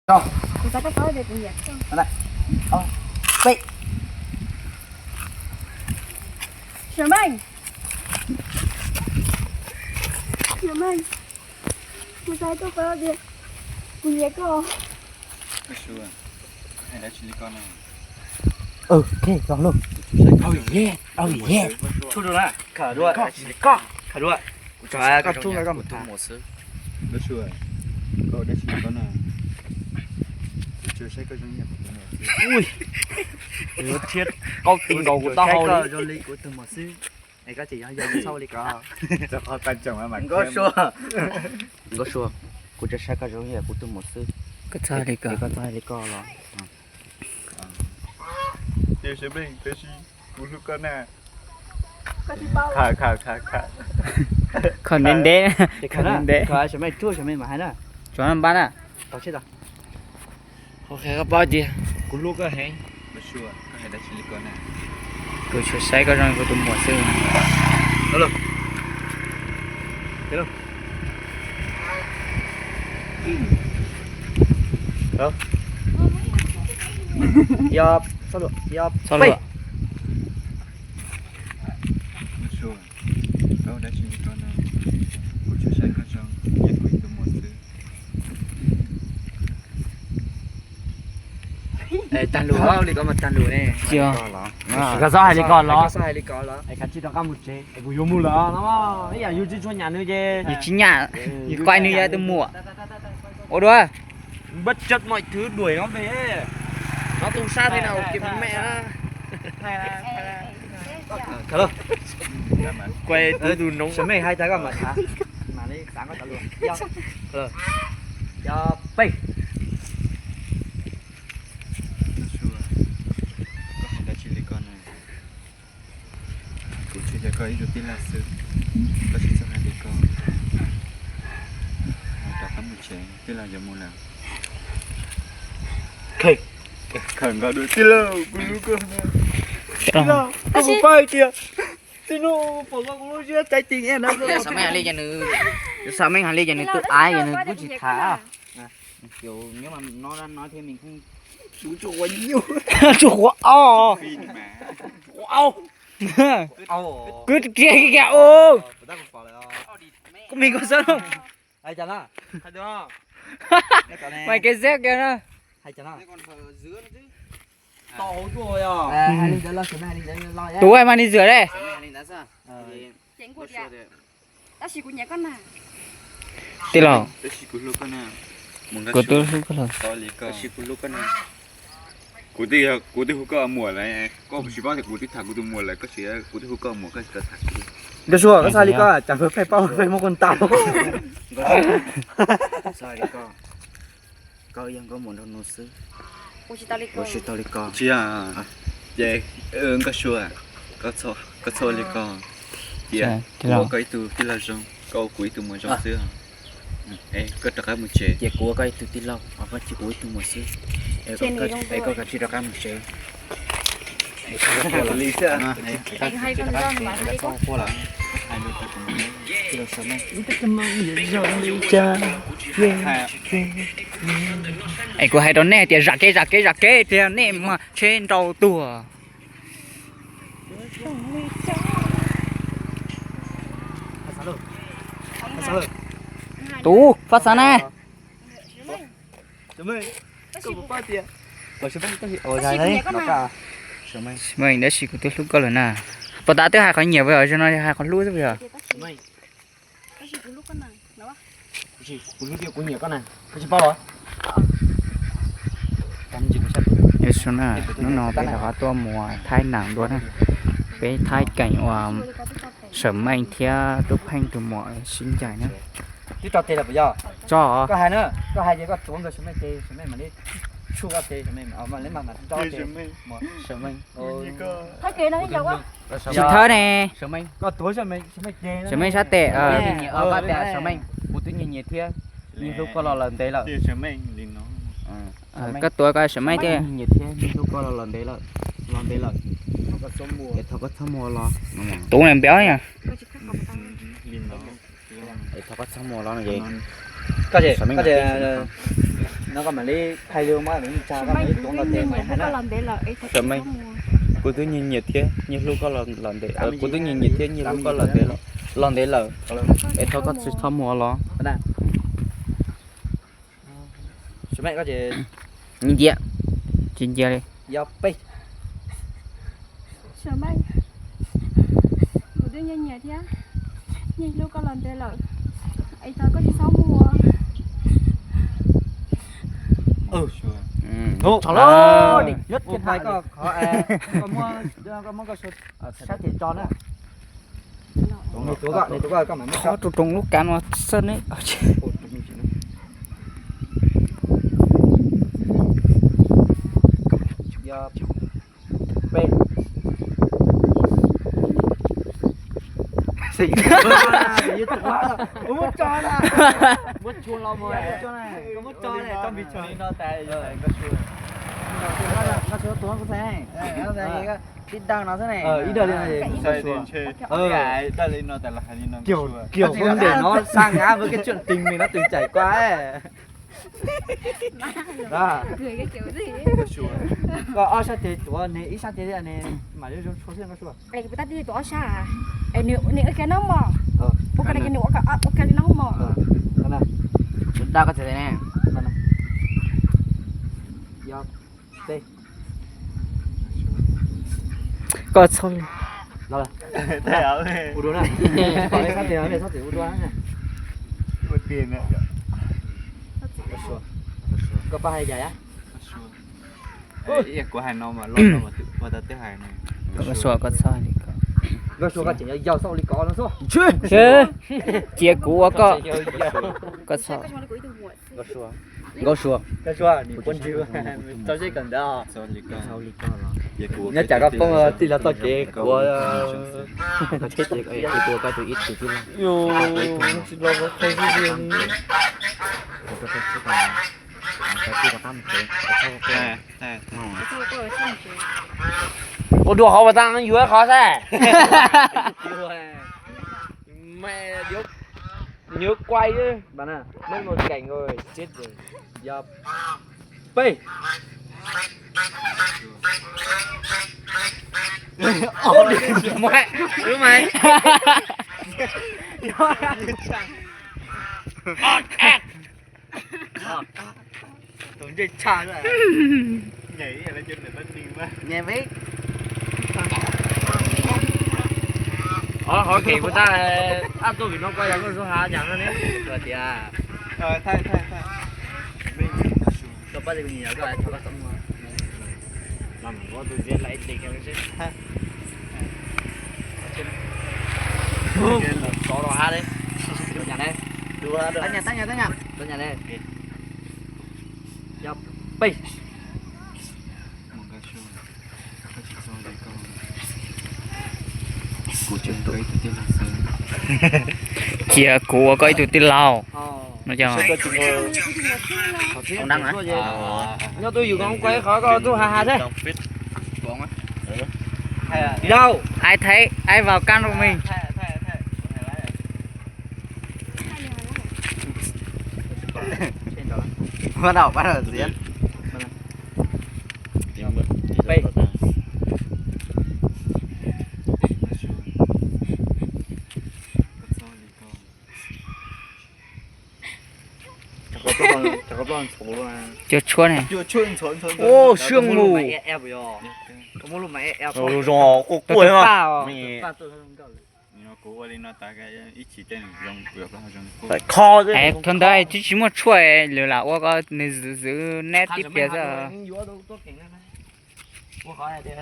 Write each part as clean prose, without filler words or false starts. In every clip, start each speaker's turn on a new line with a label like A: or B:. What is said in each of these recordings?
A: Không.
B: Người ta có nói về tiếng Việt không?
A: Ở đây. Vậy.
B: Sớm anh. Sớm anh. Người ta có nói về tiếng Việt không?
C: Không sure. Hay là silicon này.
A: Ok, rồi luôn. Oh yeah.
C: Thu được à? Khởi đuôi. Khởi đuôi. Trời, con thu cái con một sứ. Không sure. Cậu đã silicon này. Chưa thấy cái doanh nghiệp của tôi.
A: Ui. Ủa chết. Con tình cầu của tao hồi
C: Cái doanh của tôi một sứ. Này có chỉ hay sau đi có.
A: Rất khó quan trọng á mà.
C: Có sure.
A: Có sure. Côจะใช้กระจกเนี่ยกูต้องหมดซื้อ
C: Có sai đi cả.
A: ก็ใช้ก็รอ
C: Điều sẽ bình, tôi chỉ muốn lúc con nè.
B: Có thì bao.
C: Khả.
D: คนเน้นเด้
A: thì
D: คนเน้นเด้
A: khá sẽ mày chua sẽ mày mà hay nè
D: จวนบ้านอ่ะ
A: tao chết rồi
D: โอเคก็ป้าดี
A: กูลูกก็เห็น
C: Không sure. Có hay là silicon này.
D: กูช่วยใช้ก็รอนกูตัวหมดซื้อ
A: Yop, sao được? Yop.
D: สรุป
C: Không sure. Cậu đã silicon này. Cô chưa thấy cái doanh nghiệp của tôi một sứ.
A: ตันหลัวนี่ก็มาตันหลัวนี่
D: เจียว
A: ก็ซ่าให้ดีก่อนเหรอ
C: ก็sai đi có đó.
A: ไอ้คันที่ต้องการมุดเจไอ้กูยมุดเหรอนะว่าไอ้อย่างยูจีชวนอย่างนู้นเจ
D: อยู่ชิ้นหยาอยู่ใกล้นี่ยายตัวหมวกโอ้ด้วย
A: bất chấp mọi thứ đuổi nó về nó tung xa thế nào kịp mẹ nó thật không quay tới đùn nóng sớm mày hai trái con mà hả mà đi sáng có tao luôn cho bay
C: Không sure. Có hay là silicon này. Cô chưa thấy có ý được tin là sứ. Có chỉ sau hai đi con. Đọc lắm một trẻ. Tức là giờ mua nào.
A: khỉ
C: Khẩn có đuổi tin lâu. Cô lúc con nè.
D: ต้อง
A: có một bay kìa thì nó bỏ ra cũng chưa trái tình em nó
D: เดี๋ยวสมัยหาเรียกอย่างนึงเดี๋ยวสมัยหาเรียกอย่างนึงตัวอายอย่างนึงกูจิท้า kiểu nếu mà nó nói thêm mình không
A: chú chỗ quá nhiều
D: chủ ô
C: Phi đi mà.
D: ô cứ kia kia ô
A: ta cũng bỏ lại
D: mình có sao không
A: hay chắn à hay được không
D: mày cái dép kia đó
A: hay chắn à
C: Còn phở dứa nữa chứ.
A: to rồi à hai linh đến lo sớm hai linh đến lo nhé
D: tú ai mang đi rửa đây
C: Sớm này đã sao?
B: Chén của dạ. Ta chỉ của nhà con nào.
D: tí lò
C: Tôi chỉ có lúc con nào.
D: của tôi không có lò
C: Có lý có. Tôi chỉ có lúc con nào. Cụ thì hút có mùa này. Có một chỉ bao thì cụ thì thả cụ từ mùa lại. Có chỉ cụ thì hút có mùa cái thả.
A: cái xua cái sao đi coi chẳng phải bao phải một con tàu
C: Sai đi có. Có yên có một đồng sư.
B: Của chị ta đi
C: Có
B: coi.
C: chỉ tao đi có. Chỉ à. Dạ. Có xua à. Có xua đi có. Dạ.
D: tí lò
C: Có cái từ tí là rong. Có quý từ một rong xưa. Ê, có đặc cái một chế.
A: chỉ của cái từ tin lâu mà vẫn chỉ của từ một xí
C: Có cái chỉ đặc cái một chế.
A: lý chưa
B: Anh hay con con mà đi con.
C: Có là hai đứa ta cùng nhau. Thì là sớm này.
D: ấy của hai đứa nè thì rạc cái thì nè mà trên đầu tua tú phát sáng này
A: chúng mình
B: Ta chỉ của
A: bao tiền ở chúng mình có gì
B: Ta chỉ của nhà con nào.
C: Sớm này.
D: mình đã chỉ của tôi lúc có lần nào và đã tới hai con nhiều bây giờ cho nó hai con lúa bây giờ
B: Ta chỉ của lúc con nào. Đó.
A: gì của lúc kia của nhiều con này có chỉ bao rồi cắm gì cũng sắp
D: cái số nào nó bây giờ có tua mùa thay nặng luôn ha cái thay cảnh và sớm anh theo đúc hành từ mọi sinh chạy nữa
A: tí tao tiền là bây giờ
D: cho
A: có hai nữa có hai gì có xuống rồi chúng mình tiền chúng mình mà đi chua cái tiền chúng mình mà lấy mà cho tiền mà chúng mình
B: Thấy kia nó thấy giàu quá.
D: chị thơ nè
A: chúng mình có túi chúng mình tiền
D: sớm anh sát tệ
A: Ờ,
D: có
A: đấy.
D: tệ sớm anh một túi nhiệt nhiệt thiê
A: đi lúc có lần đấy là
C: Thì sớm này liền nó.
D: các tuổi coi sớm anh thiê
A: nhiệt thế đi lúc có lần đấy là nó có số mùa
D: thật có số mùa lo tủ này béo nha
B: Có chỉ khác không tăng.
C: Liền nó.
D: thật có số mùa lo là gì
A: có gì
D: Sao mình
A: có gì
D: mặc
A: nó còn mà lấy thay lương mà mình cha
B: Sớm
A: cái
B: mai
A: mấy
B: cứ
A: tuần là
B: nhiên
A: tiền
B: nhẹ
A: mày
B: nó
A: hay
B: có
A: nó
B: lần để là ấy thật
D: Sớm mai. Cô thứ nhìn nhiệt thế, như lúc có lần để, cô thứ nhìn nhiệt thế, như lúc có lần để là, ấy thôi có sự thăm mùa lo.
A: nè số mấy có gì
D: Nhìn chị, chín giờ đi.
A: do pi
B: Sớm mai một đứa nhiên nhẹ thế nhiên lúc có lần để là ấy thật có gì xấu mùa
A: Ủa,
D: Trời
A: trời
D: ơi,
A: ơi, nhất cái này có có mua có số sát thì cho nữa. Tôi gọi các bạn mới
D: khó trụ trùng lúc cán mà sân ấy.
A: do p xì muốn cho nè muốn chua lo mồi cho này có muốn cho này trong bị trời nó tệ rồi có chua nó chua tuấn cũng thế này nó thế ít đang nó thế này ít đời này
C: Sai tiền chơi. Cái đây lên nó tại là hay nó
A: kiểu không để nó sang ngã với cái chuyện tình mình nó từng trải qua ấy đó
B: cười cái kiểu gì
A: có sao thế tụi này ít sao thế này mà nếu chúng số nó số
B: ấy người ta đi tỏ xa à ấy nếu cái nó mò ok cái nếu ok nó mò
A: nè
D: Chúng ta có thể thế này.
A: nè do t
D: Có sao?
A: đó là
C: Thế ảo này.
A: u đuối này có cái sao thì u đuối này
C: Có tiền nữa.
A: có ba hay dài á
C: Ý của Hà Nội mà luôn mà mà ta tới Hà này.
D: Có sao có sao đi.
A: có số cái chỉ giàu sau đi có nó số
D: Chứ. Chia của có sao?
A: có số cái số你quân chưa tao chỉ cần đó
C: Sau lý cơ.
A: sau đi có nó
C: Vậy của
A: nhớ chả có phong tin là tao chế của
D: Chết rồi, cái của cái tụi ít tụi kia.
A: yo chỉ lo có thấy cái gì
C: Nè, nè.
D: Ủa đùa họ mà tăng nó dưới khó thế. Mẹ điếu nhớ quay chứ.
A: bạn à
D: Mất một cảnh rồi, chết rồi.
A: giờ p
D: Mẹ, đúng mày.
A: tưởng chơi cha rồi
C: Nhảy là chân này nó điên quá.
D: Nghe biết. Hỏi kỳ của ta là áp tôi vì nó quay ra con số 2 nhận nó đấy. Rồi thì à.
C: Thay.
A: có bao giờ nhìn nhớ cái thằng có sống mà
D: Làm có tôi giết lại tiền cái chứ.
A: có đồ ha đi đồ nhà đây
C: Đùa được.
A: tới nhà đồ nhà đây giờ p
C: Một cái show. Cái chỉ sau đây con. Của chân tôi thì tiên là sớm.
D: Chia của cái tụi tin lao. Nó cho
C: Sẽ có chừng
D: ông đăng hả?
A: nhớ tôi vừa con quay khỏi coi tôi hà thế
C: Bọn á.
A: đi đâu
D: Ai thấy ai vào can của mình.
A: bắt đầu diễn Bây. Chả có con số mà
D: Chưa chua này.
C: Chưa chuyên chuẩn.
D: Ô sương mù.
A: eo bây giờ có một lúc mà eo
C: Rồi rồi, cô quên mà.
A: ba tôi không cầu
C: Nó cố lên nó ta cái ít chỉ trên dùng việc đó dùng.
A: phải kho chứ
D: Ai thằng đây chỉ muốn chua ấy, lừa là tôi có nên giữ nét tiếp bây giờ.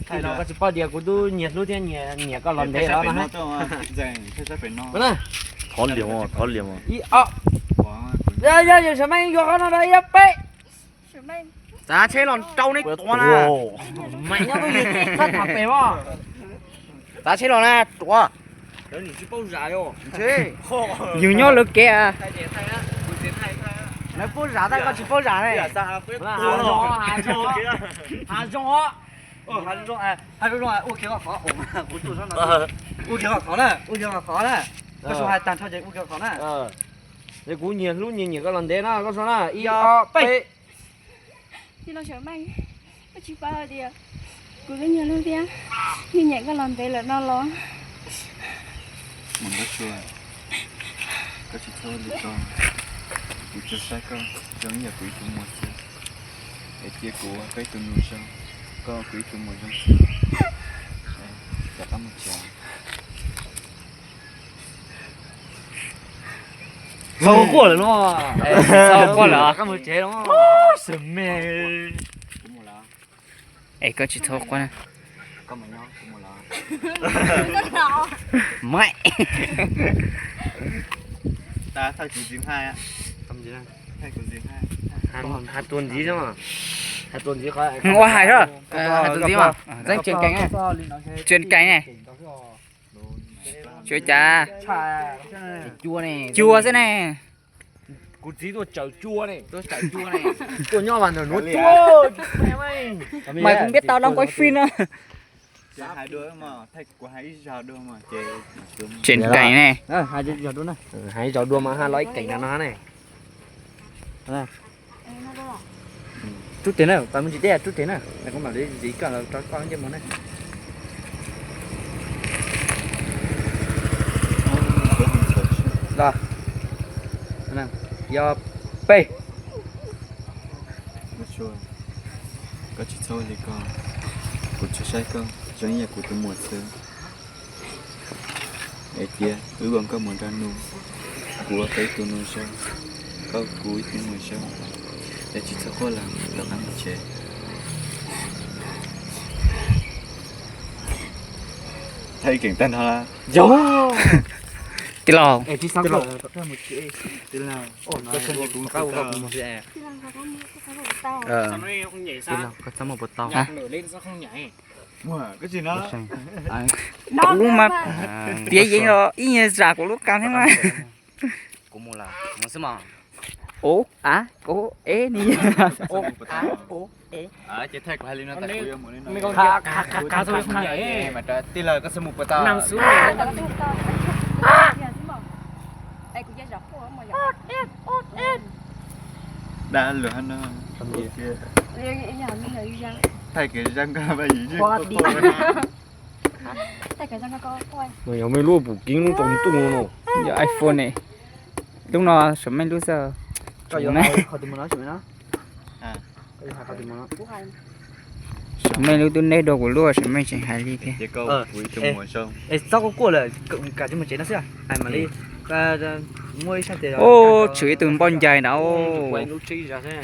A: thay nó có chỉ bao giờ của tôi nhiệt lúc thiên nhiệt có lần thế đó mà
C: Dành, thế sẽ phải no.
A: đúng không
C: Có liềm à.
A: ý giờ sao mày vô nó đây ấp ấy
B: sớm mai
D: Giá chế lòn trâu này to nè.
A: mày nhớ tôi gì sao thằng bèo à
D: Giá chế lòn nè, to.
A: nếu你去包啥哟
D: Chứ. Nhiều nhau lực kìa.
A: nó bao giá ta có chỉ bao giá này hà gió hai đứa rồi ô kia khó ủa tụi nó ô kia khó nè cái số hai tàn cho chị ô kia khó nè
D: Để cú nhìn lúc nhìn những cái lần đấy nó có số là
A: giờ p
B: chỉ lo sợ mày có chỉ ba đi à cứ cái nhà luôn đi á như nhẹ cái lần thế là nó lo
C: mình có chua có chỉ thôi đi con cứ cho sai con giống như quỷ tụi một xưa để kia của cái tụi nuôi sao có quỷ tụi một giống xưa đã có một chàng
A: sao qua rồi nó sao qua rồi cái một chế nó sầm mê
C: cũng một lá
D: ấy có chỉ thôi quá nè
C: có một nhóm cũng một lá
D: mẹ
C: ta thay chỉ riêng hai á không gì đâu thay còn riêng hai
A: hai tuần gì chứ mà hai tuần gì khỏi
D: Ủa hài rồi hài tuần gì mà danh truyền cánh này truyền cánh này chúa cha
A: chua này
D: chua thế này
A: cút gì tôi chảo chua này tôi chảo chua này tôi nhỏ vào rồi nuốt chua mày
D: mày cũng biết tao đang quay phim á
C: hai đứa mà thay của hai giờ đứa mà chơi
D: truyền cánh này
A: hai giờ đua này hai giờ đua mà hai lấy cảnh nó này chút tiền nào tao muốn chỉ để chút tiền nào này không bảo đấy gì cả là cho con như món này rồi nào giờ p
C: nó chua có chỉ thôi đi con của chú sai con giống như của tụi một xưa để kia bằng có một đàn nuôi của cái tụi nuôi sao có cuối tụi nuôi sao để chỉ cho cô làm được ăn một chế thay cảnh tân hả
A: giống
D: cái lò
A: em chỉ sáng rồi
C: một chế thế nào
A: có chân cũng cao vào một cái
B: chỉ là có tao
D: ờ
A: có sao một bột tàu
D: hả
C: mua cái gì nó
D: cũng mà tiếc gì rồi ý như già của lúc cao thế mà
A: cũng một là một số mà
D: ố á ố ế đi
A: ô ô ế
C: chỉ thay của hai linh nó tại của một linh
A: mấy con cá thôi không nhảy
C: mà trời tí lời có số một bờ tàu
A: nằm xuống
B: ai cũng dễ dọc của mà dọc
C: đã lửa nó kia thay cái răng ca bài gì chứ
B: tại cái răng có quay
A: mà giờ mấy lúa bù kín nó trồng tung luôn
D: giờ iPhone này lúc nó sớm mấy lúc giờ
A: cho giờ
D: này
A: khỏi tìm nó chuyện nó
C: à
A: khỏi tìm nó
D: sớm mấy lúc tôi nấy đồ của lúa sớm mấy chỉ hai ly kia
C: chỉ câu cuối trong mùa sông
A: ê sao có cua là cả cho một chế nó xí à ai mà đi cả mua sao tiền
D: ô chửi từng bon dài nào
A: quay lúc chi ra thế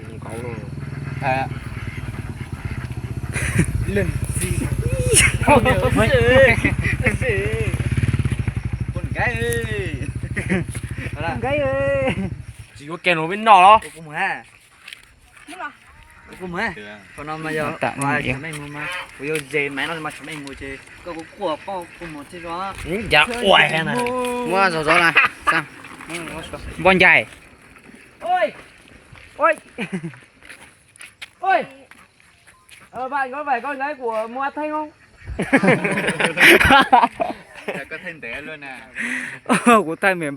A: không có đâu
C: à
A: lên gì
C: con gái ơi
A: cái ơi chỉ có kèn ở bên nọ đó cũng mà cũng mà còn nó mà giờ vài chúng mình mua mà bây giờ dễ máy nó mà chúng mình mua chơi có của bao cũng một thế đó dạ quậy này
D: mua rồi này sao bon dài
A: ôi ôi ôi bạn có phải con gái của mua thanh không
C: có thêm té luôn nè
D: của tay miền Bắc